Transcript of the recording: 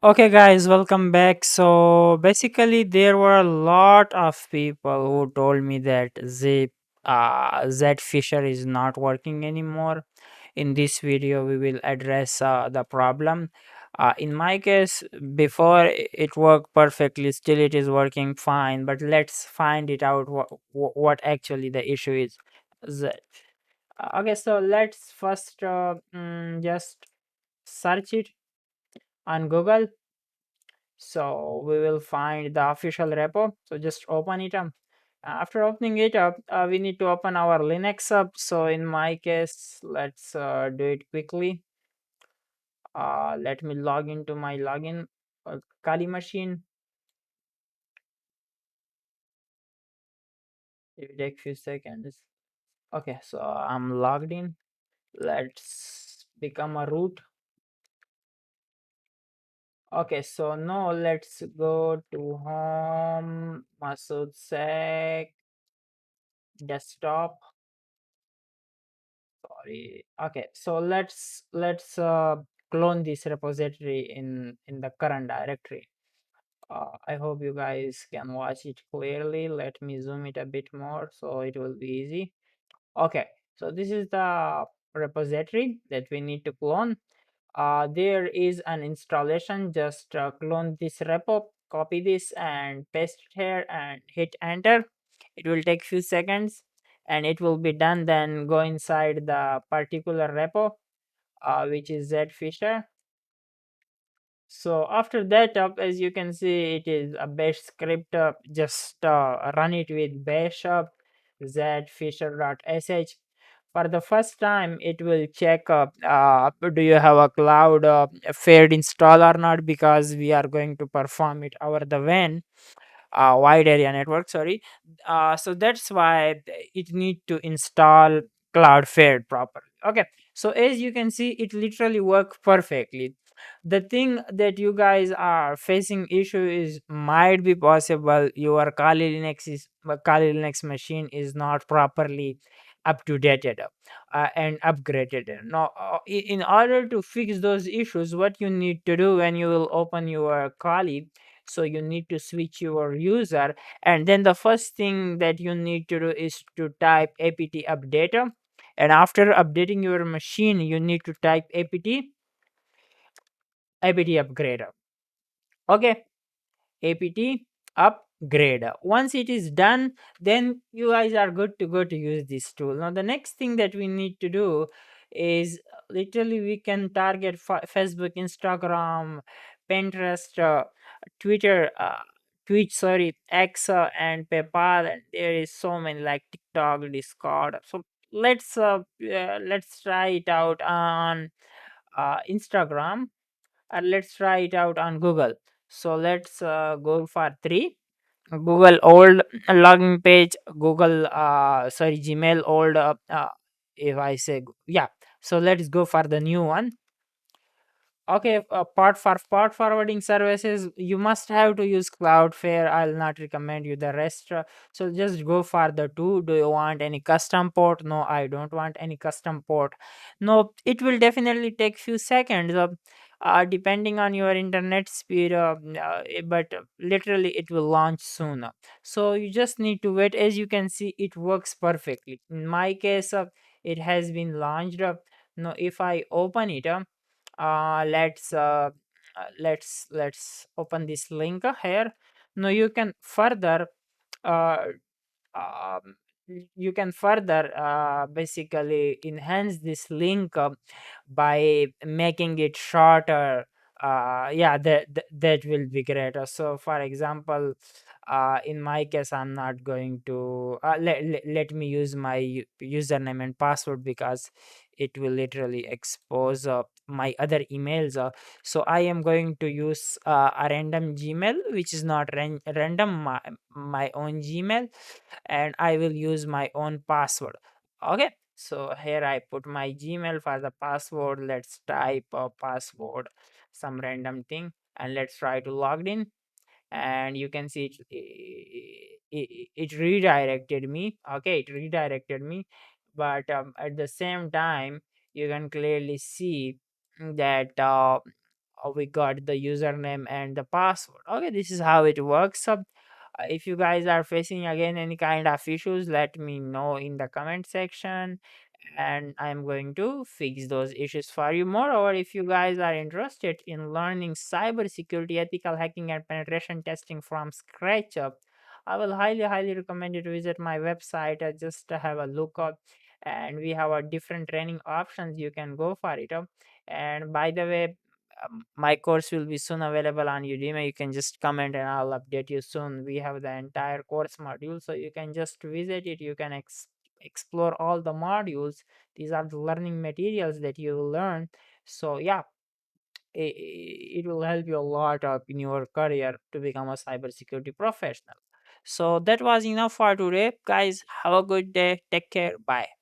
Okay, guys, welcome back. So basically, there were a lot of people who told me that Zphisher is not working anymore. In this video, we will address the problem. In my case, before it worked perfectly, still it is working fine. But let's find it out what actually the issue is. Z- Okay, so let's first just search it on Google. So we will find the official repo. So just open it up. After opening it up, we need to open our Linux up. So in my case, let's do it quickly. Let me log into my login Kali machine. It will take few seconds. Okay, so I'm logged in. Let's become a root. Okay, so now let's go to home, MasaudSec, desktop. Sorry. Okay, so let's clone this repository in the current directory. I hope you guys can watch it clearly. Let me zoom it a bit more so it will be easy. Okay, so this is the repository that we need to clone. There is an installation. Just clone this repo, copy this and paste it here and hit enter. It will take few seconds and it will be done. Then go inside the particular repo, which is Zphisher. So after that up, as you can see, it is a bash script. Just run it with bash up zphisher.sh. For the first time, it will check do you have a cloud fared install or not, because we are going to perform it over the WAN, wide area network, sorry. So that's why it need to install Cloudflare properly. Okay, so as you can see, it literally work perfectly. The thing that you guys are facing issue is, might be possible your Kali Linux machine is not properly up to dated and upgraded. Now in order to fix those issues, what you need to do when you will open your Kali, so you need to switch your user, and then the first thing that you need to do is to type apt updater, and after updating your machine you need to type apt upgrader. Okay, apt upgrade. Once it is done, then you guys are good to go to use this tool. Now the next thing that we need to do is, literally we can target Facebook, Instagram, Pinterest, Twitter, Twitch, sorry, X, and PayPal, and there is so many like TikTok, Discord. So let's try it out on Instagram, and let's try it out on Google. So let's go for three. Google old login page, Google sorry, Gmail old, if I say yeah. So let's go for the new one. Okay, part forwarding services, you must have to use Cloudflare. I'll not recommend you the rest. So just go for the two. Do you want any custom port? No, I don't want any custom port. No, it will definitely take few seconds, depending on your internet speed. But literally, it will launch soon. So you just need to wait. As you can see, it works perfectly. In my case, it has been launched. Now, if I open it, let's open this link here. Now you can further uh, um, basically enhance this link by making it shorter. Yeah, that will be great. So for example, in my case, I'm not going to let me use my username and password, because it will literally expose my other emails. So I am going to use a random Gmail, which is not random, my own Gmail, and I will use my own password. Okay, so here I put my Gmail for the password. Let's type a password, some random thing, and let's try to log in. And you can see it redirected me. Okay, it redirected me, but at the same time, you can clearly see that we got the username and the password. Okay, this is how it works. So if you guys are facing again any kind of issues, let me know in the comment section, and I'm going to fix those issues for you. Moreover, if you guys are interested in learning cybersecurity, ethical hacking, and penetration testing from scratch up, I will highly recommend you to visit my website. Just to have a look up, and we have a different training options. You can go for it. And by the way, my course will be soon available on Udemy. You can just comment and I'll update you soon. We have the entire course module, so you can just visit it. You can explore all the modules. These are the learning materials that you will learn. So yeah, it will help you a lot of in your career to become a cybersecurity professional. So that was enough for today, guys. Have a good day. Take care. Bye.